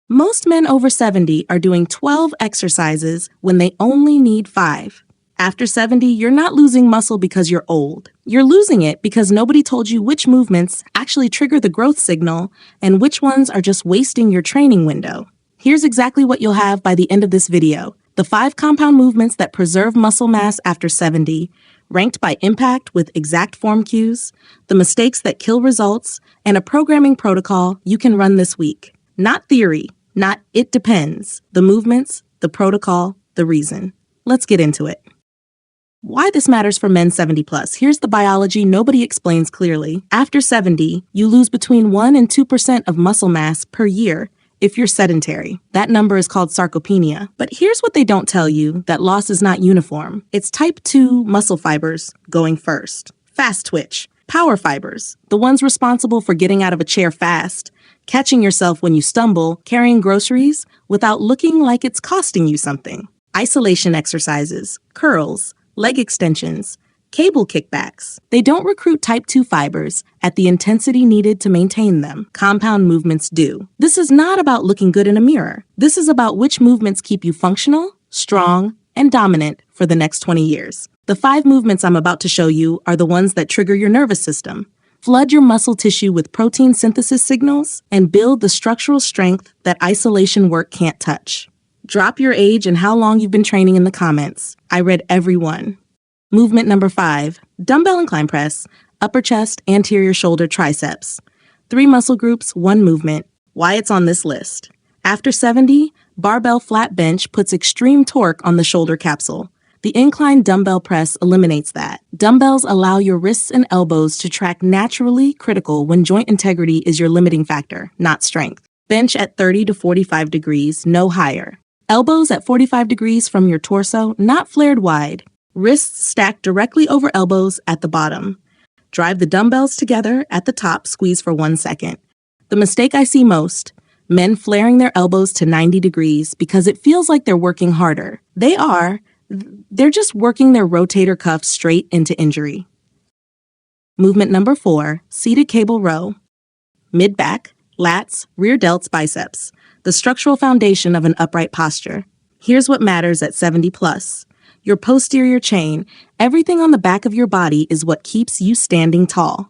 Most men over 70 are doing 12 exercises when they only need 5. After 70, you're not losing muscle because you're old. You're losing it because nobody told you which movements actually trigger the growth signal and which ones are just wasting your training window. Here's exactly what you'll have by the end of this video. The 5 compound movements that preserve muscle mass after 70, ranked by impact with exact form cues, the mistakes that kill results, and a programming protocol you can run this week. Not theory, not it depends. The movements, the protocol, the reason. Let's get into it. Why this matters for men 70 plus. Here's the biology nobody explains clearly. After 70, you lose between 1 and 2% of muscle mass per year if you're sedentary. That number is called sarcopenia. But here's what they don't tell you, that loss is not uniform. It's type 2 muscle fibers going first. Fast twitch. Power fibers, the ones responsible for getting out of a chair fast, catching yourself when you stumble, carrying groceries without looking like it's costing you something. Isolation exercises, curls, leg extensions, cable kickbacks. They don't recruit type 2 fibers at the intensity needed to maintain them. Compound movements do. This is not about looking good in a mirror. This is about which movements keep you functional, strong, and dominant for the next 20 years. The 5 movements I'm about to show you are the ones that trigger your nervous system, flood your muscle tissue with protein synthesis signals, and build the structural strength that isolation work can't touch. Drop your age and how long you've been training in the comments. I read every one. Movement number 5, dumbbell incline press, upper chest, anterior shoulder, triceps. 3 muscle groups, 1 movement. Why it's on this list. After 70, barbell flat bench puts extreme torque on the shoulder capsule. The incline dumbbell press eliminates that. Dumbbells allow your wrists and elbows to track naturally critical when joint integrity is your limiting factor, not strength. Bench at 30 to 45 degrees, no higher. Elbows at 45 degrees from your torso, not flared wide. Wrists stacked directly over elbows at the bottom. Drive the dumbbells together at the top, squeeze for 1 second. The mistake I see most, men flaring their elbows to 90 degrees because it feels like they're working harder. They're just working their rotator cuff straight into injury. Movement number 4, seated cable row. Mid-back, lats, rear delts, biceps. The structural foundation of an upright posture. Here's what matters at 70 plus. Your posterior chain, everything on the back of your body is what keeps you standing tall.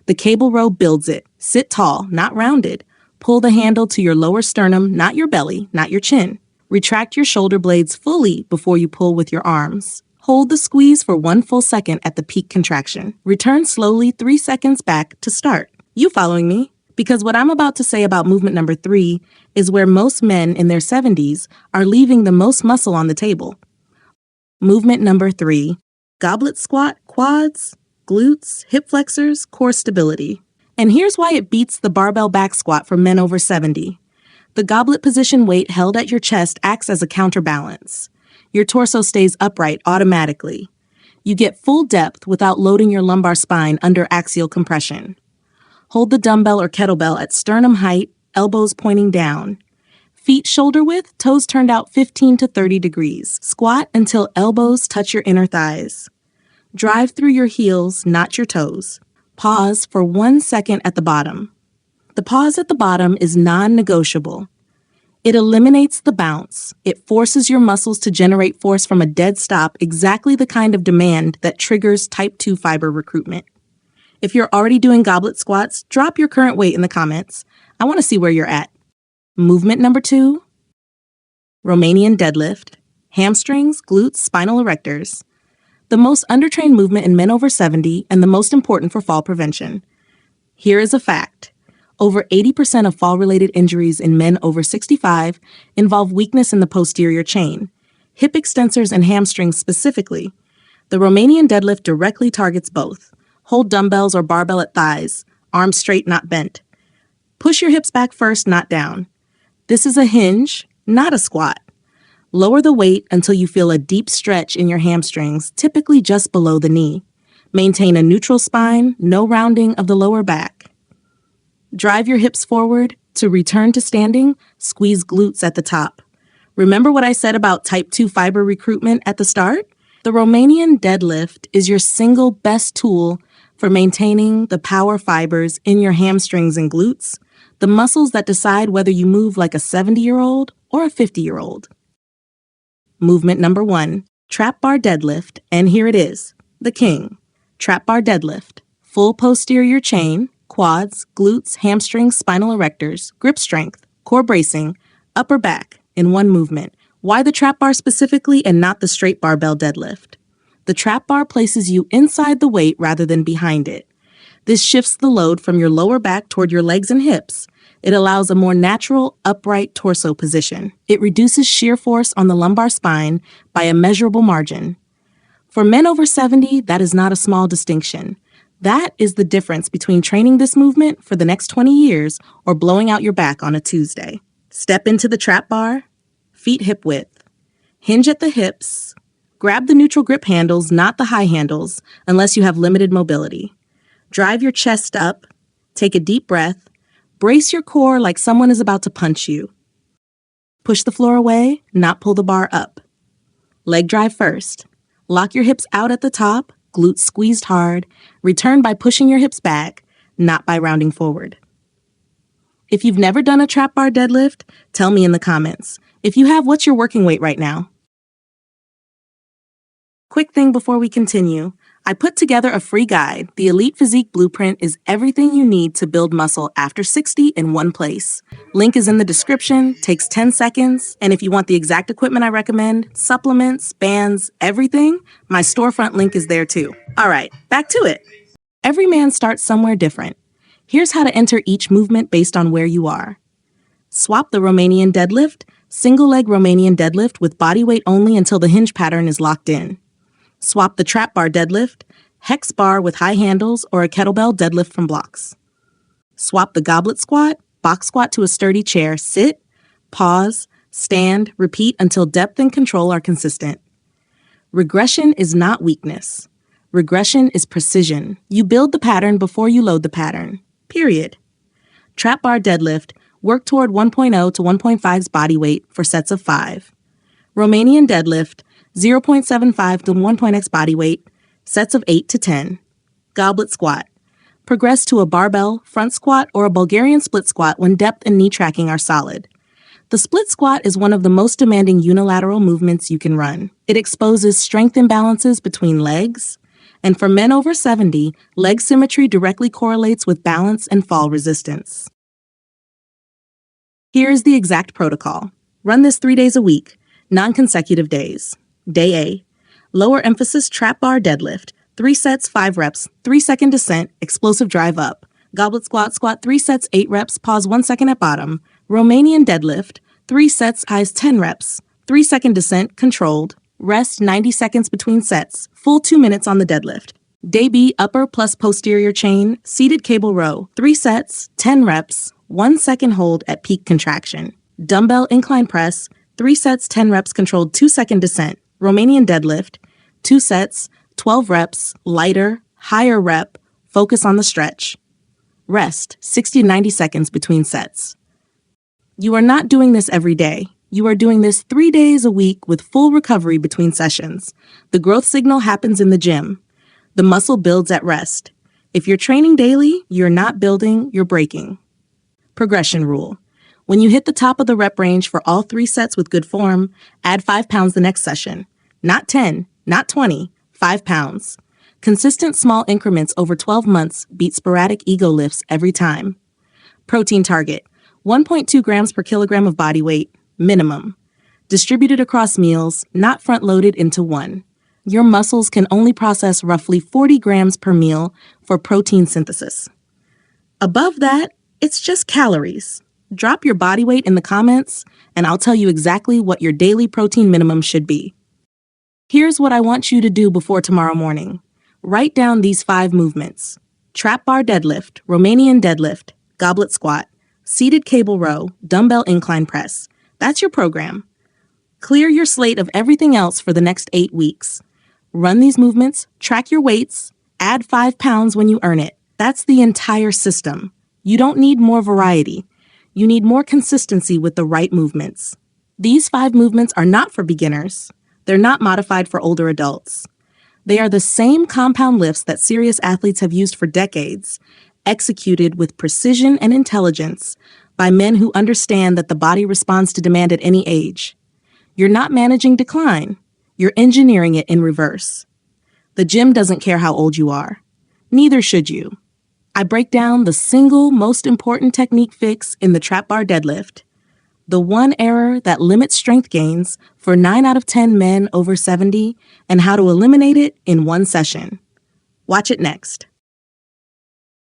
The cable row builds it. Sit tall, not rounded. Pull the handle to your lower sternum, not your belly, not your chin. Retract your shoulder blades fully before you pull with your arms. Hold the squeeze for 1 full second at the peak contraction. Return slowly 3 seconds back to start. You following me? Because what I'm about to say about movement number 3 is where most men in their 70s are leaving the most muscle on the table. Movement number 3, goblet squat, quads, glutes, hip flexors, core stability. And here's why it beats the barbell back squat for men over 70. The goblet position weight held at your chest acts as a counterbalance. Your torso stays upright automatically. You get full depth without loading your lumbar spine under axial compression. Hold the dumbbell or kettlebell at sternum height, elbows pointing down. Feet shoulder width, toes turned out 15 to 30 degrees. Squat until elbows touch your inner thighs. Drive through your heels, not your toes. Pause for 1 second at the bottom. The pause at the bottom is non-negotiable. It eliminates the bounce. It forces your muscles to generate force from a dead stop, exactly the kind of demand that triggers type 2 fiber recruitment. If you're already doing goblet squats, drop your current weight in the comments. I want to see where you're at. Movement number 2, Romanian deadlift, hamstrings, glutes, spinal erectors. The most undertrained movement in men over 70 and the most important for fall prevention. Here is a fact. Over 80% of fall-related injuries in men over 65 involve weakness in the posterior chain, hip extensors and hamstrings specifically. The Romanian deadlift directly targets both. Hold dumbbells or barbell at thighs, arms straight, not bent. Push your hips back first, not down. This is a hinge, not a squat. Lower the weight until you feel a deep stretch in your hamstrings, typically just below the knee. Maintain a neutral spine, no rounding of the lower back. Drive your hips forward. To return to standing, squeeze glutes at the top. Remember what I said about type 2 fiber recruitment at the start? The Romanian deadlift is your single best tool for maintaining the power fibers in your hamstrings and glutes, the muscles that decide whether you move like a 70-year-old or a 50-year-old. Movement number 1, trap bar deadlift, and here it is, the king. Trap bar deadlift, full posterior chain, quads, glutes, hamstrings, spinal erectors, grip strength, core bracing, upper back in one movement. Why the trap bar specifically and not the straight barbell deadlift? The trap bar places you inside the weight rather than behind it. This shifts the load from your lower back toward your legs and hips. It allows a more natural, upright torso position. It reduces shear force on the lumbar spine by a measurable margin. For men over 70, that is not a small distinction. That is the difference between training this movement for the next 20 years or blowing out your back on a Tuesday. Step into the trap bar, feet hip width. Hinge at the hips. Grab the neutral grip handles, not the high handles, unless you have limited mobility. Drive your chest up. Take a deep breath. Brace your core like someone is about to punch you. Push the floor away, not pull the bar up. Leg drive first. Lock your hips out at the top, glutes squeezed hard. Return by pushing your hips back, not by rounding forward. If you've never done a trap bar deadlift, tell me in the comments. If you have, what's your working weight right now? Quick thing before we continue. I put together a free guide. The Elite Physique Blueprint is everything you need to build muscle after 60 in one place. Link is in the description, takes 10 seconds, and if you want the exact equipment I recommend, supplements, bands, everything, my storefront link is there too. All right, back to it. Every man starts somewhere different. Here's how to enter each movement based on where you are. Swap the Romanian deadlift, single leg Romanian deadlift with body weight only until the hinge pattern is locked in. Swap the trap bar deadlift, hex bar with high handles, or a kettlebell deadlift from blocks. Swap the goblet squat, box squat to a sturdy chair, sit, pause, stand, repeat until depth and control are consistent. Regression is not weakness. Regression is precision. You build the pattern before you load the pattern. Period. Trap bar deadlift, work toward 1.0 to 1.5's body weight for sets of 5. Romanian deadlift, 0.75 to 1.x body weight, sets of 8 to 10. Goblet squat. Progress to a barbell, front squat, or a Bulgarian split squat when depth and knee tracking are solid. The split squat is one of the most demanding unilateral movements you can run. It exposes strength imbalances between legs, and for men over 70, leg symmetry directly correlates with balance and fall resistance. Here is the exact protocol. Run this 3 days a week, non-consecutive days. Day A, lower emphasis trap bar deadlift, 3 sets, 5 reps, 3-second descent, explosive drive up. Goblet squat, squat 3 sets, 8 reps, pause 1 second at bottom. Romanian deadlift, 3 sets, highs 10 reps, 3-second descent, controlled. Rest 90 seconds between sets, full 2 minutes on the deadlift. Day B, upper plus posterior chain, seated cable row, 3 sets, 10 reps, 1 second hold at peak contraction. Dumbbell incline press, 3 sets, 10 reps, controlled 2-second descent. Romanian deadlift, 2 sets, 12 reps, lighter, higher rep, focus on the stretch. Rest 60 to 90 seconds between sets. You are not doing this every day. You are doing this 3 days a week with full recovery between sessions. The growth signal happens in the gym. The muscle builds at rest. If you're training daily, you're not building, you're breaking. Progression rule. When you hit the top of the rep range for all 3 sets with good form, add 5 pounds the next session. Not 10, not 20, 5 pounds. Consistent small increments over 12 months beat sporadic ego lifts every time. Protein target, 1.2 grams per kilogram of body weight, minimum. Distributed across meals, not front-loaded into one. Your muscles can only process roughly 40 grams per meal for protein synthesis. Above that, it's just calories. Drop your body weight in the comments, and I'll tell you exactly what your daily protein minimum should be. Here's what I want you to do before tomorrow morning. Write down these 5 movements. Trap bar deadlift, Romanian deadlift, goblet squat, seated cable row, dumbbell incline press. That's your program. Clear your slate of everything else for the next 8 weeks. Run these movements, track your weights, add 5 pounds when you earn it. That's the entire system. You don't need more variety. You need more consistency with the right movements. These 5 movements are not for beginners. They're not modified for older adults. They are the same compound lifts that serious athletes have used for decades, executed with precision and intelligence by men who understand that the body responds to demand at any age. You're not managing decline, you're engineering it in reverse. The gym doesn't care how old you are. Neither should you. I break down the single most important technique fix in the trap bar deadlift, the one error that limits strength gains for 9 out of 10 men over 70, and how to eliminate it in one session. Watch it next.